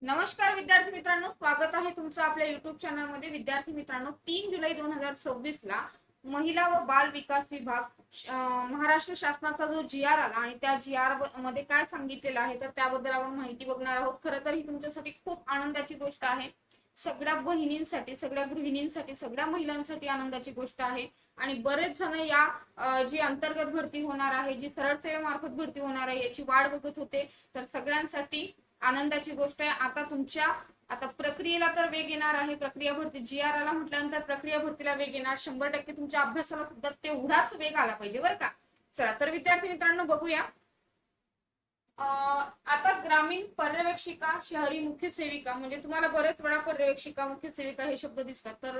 नमस्कार विद्यार्थी मित्रांनो, स्वागत आहे तुमचं आपल्या युट्यूब चॅनल मध्ये। विद्यार्थी मित्रांनो, 3 जुलै 2026 ला महिला व बाल विकास विभाग महाराष्ट्र शासनाचा जो जी आर आला आणि त्या जी आर मध्ये काय सांगितलेलं आहे तर त्याबद्दल आपण माहिती बघणार आहोत। खरं तर ही तुमच्यासाठी खूप आनंदाची गोष्ट आहे। सगळ्या बहिणींसाठी, सगळ्या गृहिणींसाठी, सगळ्या महिलांसाठी आनंदाची गोष्ट आहे। आणि बरेच जण या जी अंतर्गत भरती होणार आहे, जी सरळ सेवेमार्फत भरती होणार आहे याची वाट बघत होते। तर सगळ्यांसाठी आनंदाची गोष्ट आहे। आता प्रक्रियेला तर वेग येणार आहे। प्रक्रिया भरती जी आर आला म्हटल्यानंतर प्रक्रिया भरतीला वेग येणार। 100% तुमच्या अभ्यासाला सुद्धा तेवढाच वेग आला पाहिजे बरं का। चला तर विद्यार्थी मित्रांनो बघूया। आता ग्रामीण पर्यवेक्षिका, शहरी मुख्य सेविका, म्हणजे तुम्हाला बरेच वेळा पर्यवेक्षिका, मुख्य सेविका हे शब्द दिसतात। तर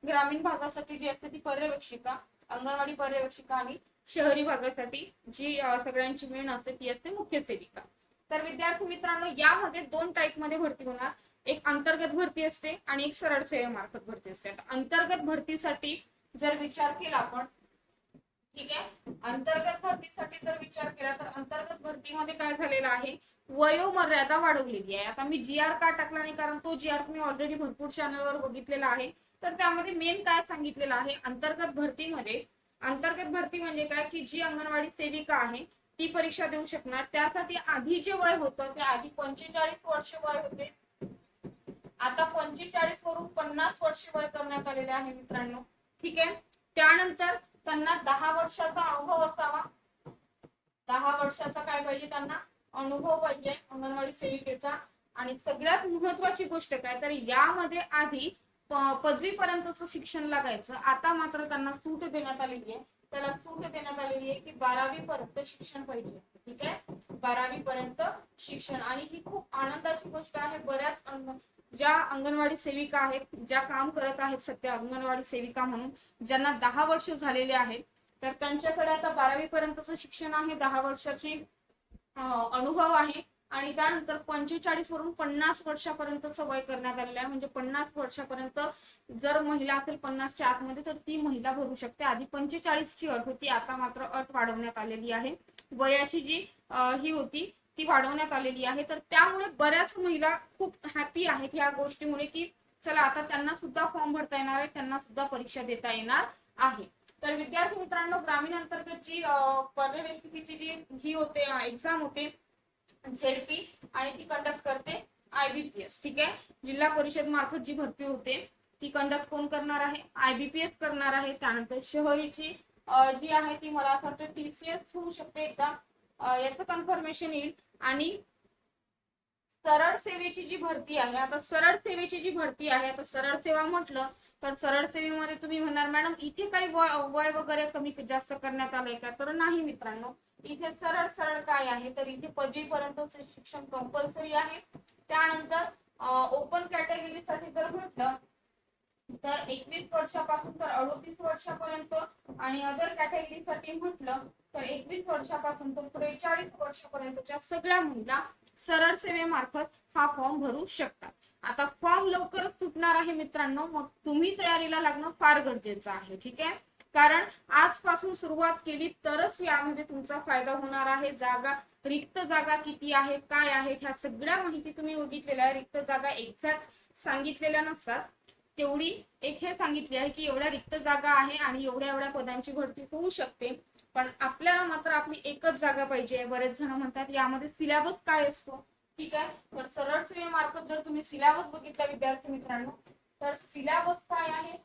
ग्रामीण भागासाठी जी असते ती पर्यवेक्षिका, अंगणवाडी पर्यवेक्षिका, आणि शहरी भागासाठी जी सगळ्यांची मेन असते ती असते मुख्य सेविका। तर विद्यार्थी मित्रांनो, यामध्ये 2 टाईप मध्ये भरती होणार। एक अंतर्गत भरती असते आणि एक सरळ सेवेमार्फत भरती असते। अंतर्गत भरतीसाठी जर विचार केला आपण, ठीक आहे, अंतर्गत भरतीसाठी जर विचार केला तर अंतर्गत भरतीमध्ये काय झालेलं आहे, वयोमर्यादा वाढवलेली आहे। आता मी जी आर का टाकला नाही, कारण तो जी आर तुम्ही ऑलरेडी भरपूर चॅनलवर बघितलेला आहे। तर त्यामध्ये मेन काय सांगितलेलं आहे अंतर्गत भरतीमध्ये, अंतर्गत भरती म्हणजे काय की जी अंगणवाडी सेविका आहे ती परीक्षा देऊ शकणार। त्यासाठी आधी जे वय होतं ते आधी 45 वर्ष वय होते, आता 45 वरून 50 वर्ष वय करण्यात आलेले आहे मित्रांनो। ठीक आहे, त्यानंतर त्यांना 10 वर्षाचा अनुभव असावा। 10 वर्षाचा काय पाहिजे, त्यांना अनुभव पाहिजे अंगणवाडी सेविकेचा। आणि सगळ्यात महत्वाची गोष्ट काय तर यामध्ये आधी पदवीपर्यंतचं शिक्षण लागायचं। आता मात्र त्यांना सूट देण्यात आलेली आहे, त्याला सूट देण्यात आलेली आहे की 12वी पर्यंत शिक्षण पाहिजे। ठीक आहे, 12वी पर्यंत शिक्षण। आणि ही खूप आनंदाची गोष्ट आहे। बऱ्याच ज्या अंगणवाडी सेविका आहेत, ज्या काम करत आहेत सध्या अंगणवाडी सेविका म्हणून, ज्यांना 10 वर्ष झालेले आहेत, तर त्यांच्याकडे आता 12वी पर्यंतचं शिक्षण आहे, 10 वर्षाची अनुभव आहे। आणि त्यानंतर 45 वरून 50 वर्षापर्यंतचं वय करण्यात आलेलं आहे। म्हणजे 50 वर्षापर्यंत जर महिला असेल 50च्या आतमध्ये तर ती महिला भरू शकते। आधी 45 ची अट होती, आता मात्र अट वाढवण्यात आलेली आहे। वयाची जी ही होती ती वाढवण्यात आलेली आहे। तर त्यामुळे बऱ्याच महिला खूप हॅपी आहेत या गोष्टीमुळे की चला आता त्यांना सुद्धा फॉर्म भरता येणार आहे, त्यांना सुद्धा परीक्षा देता येणार आहे। तर विद्यार्थी मित्रांनो, ग्रामीण अंतर्गत जी पर्यवेक्षिकेची जी ही होते एक्झाम होते झेडपी, आणि ती कंडक्ट करते IBPS। ठीक आहे, जिल्हा परिषद मार्फत जी भरती होते ती कंडक्ट कोण करणार आहे, IBPS करणार आहे। त्यानंतर शहरीची जी आहे ती मला असं वाटतं TCS होऊ शकते एकदा, याचं कन्फर्मेशन येईल। आणि सरळ सेवेची जी भरती आहे, आता सरळ सेवेची जी भरती आहे, आता सरळ सेवा म्हटलं तर सरळ सेवेमध्ये तुम्ही म्हणणार मॅडम इथे काही वय वगैरे कमी जास्त करण्यात आलंय का, तर नाही मित्रांनो। इथे सरळ सरळ काय आहे तर इथे पदवीपर्यंतचे शिक्षण कंपल्सरी आहे। त्यानंतर ओपन कॅटेगरीसाठी जर म्हटलं तर 21 वर्षापासून तर 38 वर्षापर्यंत, आणि अदर कॅटेगरीसाठी म्हटलं तर 21 वर्षापासून तर 43 वर्षापर्यंतच्या सगळ्या महिला सरळ सेवेमार्फत हा फॉर्म भरू शकतात। आता फॉर्म लवकरच सुटणार आहे मित्रांनो, मग तुम्ही तयारीला लागणं फार गरजेचं आहे। ठीक आहे, कारण आजपासून सुरुवात केली तरच यामध्ये तुमचा फायदा होणार आहे। रिक्त जागा किती आहेत, काय आहेत, ह्या सगळ्या माहिती तुम्ही बघितलेल्या आहे। रिक्त जागा एक्झॅक्ट सांगितलेल्या नसतात, तेवढी एक हे सांगितले आहे की एवढ्या रिक्त जागा आहे आणि एवढ्या एवढ्या पदांची भरती होऊ शकते। पण आपल्याला मात्र आपली एकच जागा पाहिजे। बरेच जण म्हणतात यामध्ये सिलेबस काय असतो। ठीक आहे, तर सरळ सेवेमार्फत जर तुम्ही सिलेबस बघितला विद्यार्थी मित्रांनो, तर सिलेबस काय आहे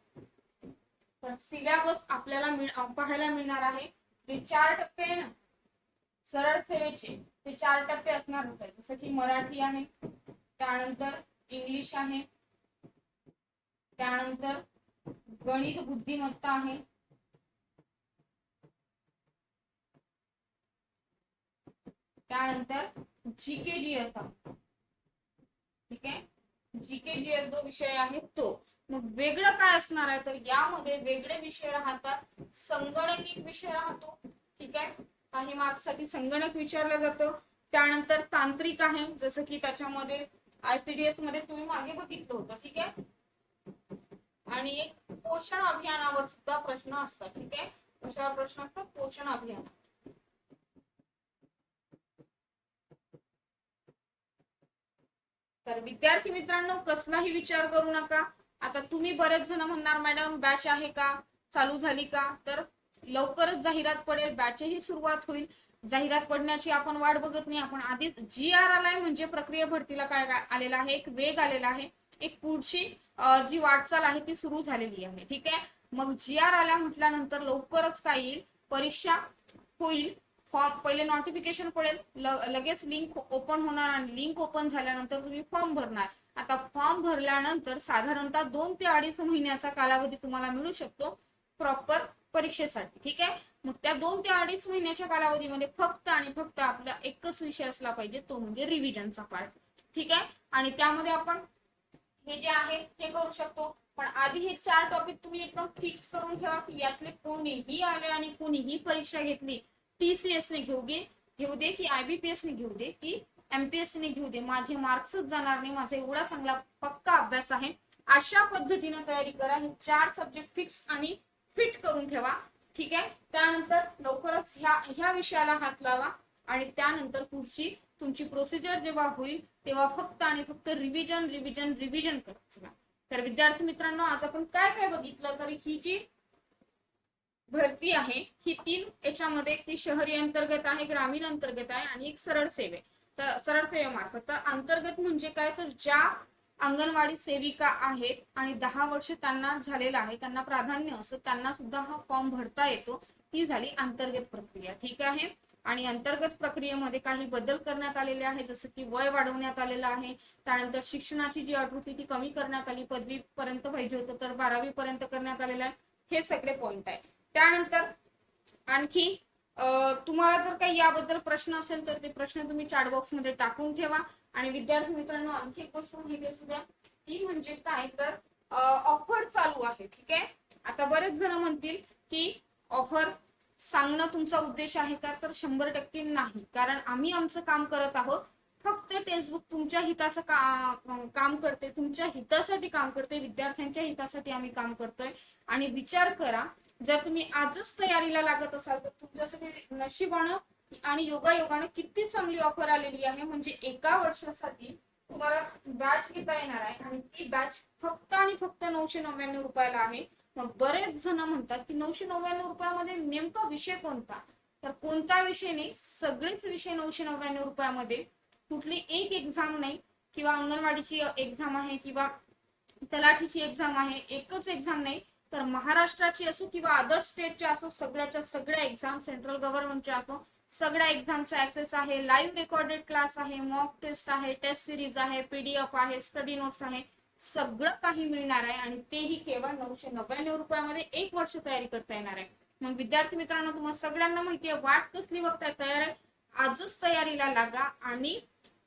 तर सिलेबस आपल्याला पाहायला मिळणार आहे जे 4 टप्पे आहे ना सरळ सेवेचे, ते 4 टप्पे असणार होते। जसं की मराठी आहे, त्यानंतर इंग्लिश आहे, त्यानंतर गणित बुद्धिमत्ता आहे, त्यानंतर GK GS। ठीक आहे, GK GS जो विषय आहे तो। मग वेगळं काय असणार आहे तर यामध्ये वेगळे विषय राहतात, संगणकिक विषय राहतो। ठीक आहे, काही मार्क्स साठी संगणक विचारलं जातं। त्यानंतर तांत्रिक आहे, जसं की त्याच्यामध्ये ICDS मध्ये तुम्ही मागे बघितलं होतं। ठीक आहे, आणि एक पोषण अभियानावर सुद्धा प्रश्न असतात। ठीक आहे, कशावर प्रश्न असतात, पोषण अभियान। तर विद्यार्थी मित्रांनो, कसलाही विचार करू नका. आता तुम्ही बरेच जण म्हणणार मॅडम बॅच आहे का, चालू झाली का, तर लवकरच जाहिरात पडेल, बॅचही सुरुवात होईल. जाहिरात पडण्याची आपण वाट बघत नाही, आपण आधीच GR आलाय म्हणजे प्रक्रिया भरतीला काय आलेला आहे, एक वेग आलेला आहे, एक पुढची जी वाटचाल आहे ती सुरू झालेली आहे. ठीक आहे, मग GR आल्या म्हटल्यानंतर लवकरच काय येईल, परीक्षा होईल, फॉर्म पहिले नोटिफिकेशन पडेल, लगेच लिंक ओपन होणार आणि लिंक ओपन झाल्यानंतर तुम्ही फॉर्म भरणार. आता फॉर्म भरल्यानंतर साधारणतः 2 ते 2.5 महिन्याचा कालावधी तुम्हाला मिळू शकतो प्रॉपर परीक्षेसाठी. ठीक आहे, मग त्या 2 ते 2.5 महिन्याच्या कालावधीमध्ये फक्त आणि फक्त आपला एकच विषय असला पाहिजे, तो म्हणजे रिव्हिजनचा पार्ट. ठीक आहे, आणि त्यामध्ये आपण हे जे आहे हे करू शकतो. पण आधी हे 4 टॉपिक तुम्ही एकदम फिक्स करून ठेवा की यातले कोणीही आले आणि कोणीही परीक्षा घेतली, TCS ने घेऊ दे की IBPS ने घेऊ दे की MPSC ने घेऊ दे, माझे मार्क्सच जाणार नाही, माझा एवढा चांगला पक्का अभ्यास आहे, अशा पद्धतीने तयारी करा. हे 4 सब्जेक्ट फिक्स आणि फिट करून ठेवा. ठीक आहे, त्यानंतर लवकरच ह्या विषयाला हात लावा आणि त्यानंतर पुढची तुमची प्रोसिजर जेव्हा होईल तेव्हा फक्त आणि फक्त रिव्हिजन रिव्हिजन रिव्हिजन करत चला. तर विद्यार्थी मित्रांनो, आज आपण काय काय बघितलं, तर ही जी भरती आहे ही 3 याच्यामध्ये, की शहरी अंतर्गत आहे, ग्रामीण अंतर्गत आहे आणि एक सरळ सेवे. तर सरळ सेवेमार्फत, तर अंतर्गत म्हणजे काय, तर ज्या अंगणवाडी सेविका आहेत आणि 10 वर्ष त्यांना झालेलं आहे, त्यांना प्राधान्य असं, त्यांना सुद्धा हा फॉर्म भरता येतो, ती झाली अंतर्गत प्रक्रिया. ठीक आहे, आणि अंतर्गत प्रक्रियेमध्ये काही बदल करण्यात आलेले आहे, जसं की वय वाढवण्यात आलेलं आहे, त्यानंतर शिक्षणाची जी अट होती ती कमी करण्यात आली, 5वी पर्यंत पाहिजे होतं तर 12वी पर्यंत करण्यात आलेलं आहे. हे सगळे पॉइंट आहे. त्यानंतर आणखी तुम्हाला जर काही याबद्दल प्रश्न असेल तर ते प्रश्न तुम्ही चॅट बॉक्स मध्ये टाकून ठेवा. आणि विद्यार्थी मित्रांनो, आणखी एक गोष्ट माहिती असू द्या, ती म्हणजे काय, तर ऑफर चालू आहे. ठीक आहे, आता बरेच जण म्हणतील की ऑफर सांगणं तुमचा उद्देश आहे का, तर 100% नाही, कारण आम्ही आमचं काम करत आहोत. फक्त टेक्स्टबुक तुमच्या हिताचं काम करते, तुमच्या हितासाठी काम करते, विद्यार्थ्यांच्या हितासाठी आम्ही काम करतोय. आणि विचार करा, जर तुम्ही आजच तयारीला लागत असाल तर तुमच्यासाठी नशिबानं आणि योगायोगानं किती चांगली ऑफर आलेली आहे. म्हणजे एका वर्षासाठी तुम्हाला बॅच घेता येणार आहे आणि ती बॅच फक्त आणि फक्त 999 रुपयाला आहे. मग बरेच जण म्हणतात की 999 रुपयामध्ये नेमका विषय कोणता, तर कोणता विषय नाही, सगळेच विषय 999 रुपयामध्ये. कुठली एक एक्झाम नाही, किंवा अंगणवाडीची एक्झाम आहे किंवा तलाठीची एक्झाम आहे, एकच एक्झाम नाही, तर महाराष्ट्राची असो किंवा अदर स्टेटच्या असो, सगळ्याच्या सगळ्या एक्झाम, सेंट्रल गव्हर्नमेंटच्या असो, सगळ्या एक्झामचा ऍक्सेस आहे, लाईव्ह रेकॉर्डेड क्लास आहे, मॉक टेस्ट आहे, टेस्ट सिरीज आहे, PDF आहे, स्टडी नोट्स आहे, सगळं काही मिळणार आहे. आणि तेही केवळ 999 रुपयामध्ये 1 वर्ष तयारी करता येणार आहे. मग विद्यार्थी मित्रांनो, तुम्हाला सगळ्यांना माहिती आहे, वाट कसली बघताय, तयार आहे, आजच तयारीला लागा. आणि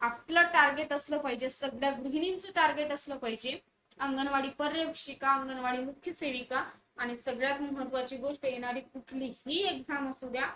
आपलं टार्गेट असलं पाहिजे, सगळ्या गृहिणींचं टार्गेट असलं पाहिजे, अंगणवाडी पर्यवेक्षिका, अंगणवाडी मुख्य सेविका, आणि सगळ्यात महत्वाची गोष्ट, येणारी कुठलीही एक्झाम असू द्या,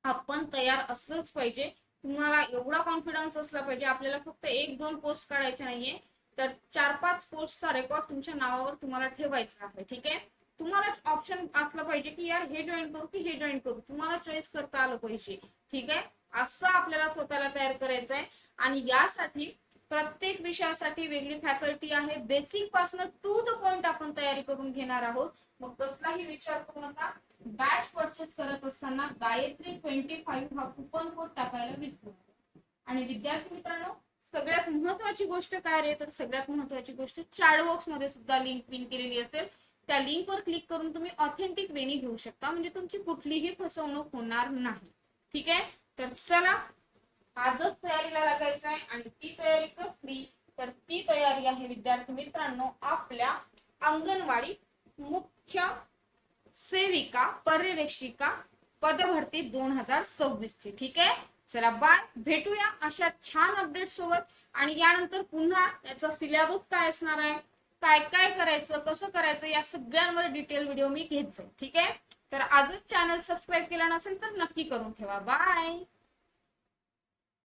आपण तयार असलंच पाहिजे. तुम्हाला एवढा कॉन्फिडन्स असला पाहिजे, आपल्याला फक्त 1-2 पोस्ट काढायचे नाहीये, तर 4-5 पोस्टचा रेकॉर्ड तुमच्या नावावर तुम्हाला ठेवायचा आहे. ठीक आहे, तुम्हाला ऑप्शन असलं पाहिजे की यार हे जॉईन करू की हे जॉईन करू, तुम्हाला चॉईस करता आलं पाहिजे. ठीक आहे, असं आपल्याला स्वतःला तयार करायचं आहे. आणि यासाठी प्रत्येक विषयासाठी वेगळी फॅकल्टी आहे, बेसिक पासून टू द पॉइंट आपण तयारी करून घेणार आहोत. मग कसलाही विचार करू नका. बॅच परचेस करत असताना गायत्री 25 हा कुपन कोड टाकायला विसरू नका. आणि विद्यार्थी मित्रांनो, सगळ्यात महत्वाची गोष्ट काय रे, तर सगळ्यात महत्वाची गोष्ट, चॅट बॉक्स मध्ये सुद्धा लिंक पिन केलेली असेल, त्या लिंकवर क्लिक करून तुम्ही ऑथेंटिक वेनी घेऊ शकता, म्हणजे तुमची कुठलीही फसवणूक होणार नाही. ठीक आहे, तर चला आजच तयारीला लागायचं आहे. आणि ती तयारी कसली, तर ती तयारी आहे विद्यार्थी मित्रांनो आपल्या अंगणवाडी मुख्य सेविका पर्यवेक्षिका पदभरती 2026 ची. ठीक आहे, चला बाय, भेटूया अशा छान अपडेट सोबत. आणि यानंतर पुन्हा याचा सिलेबस काय असणार आहे, काय काय करायचं, कसं करायचं, या सगळ्यांवर डिटेल व्हिडिओ मी घेत जाईल. ठीक आहे, तर आजच चॅनल सबस्क्राईब केला नसेल तर नक्की करून ठेवा. बाय.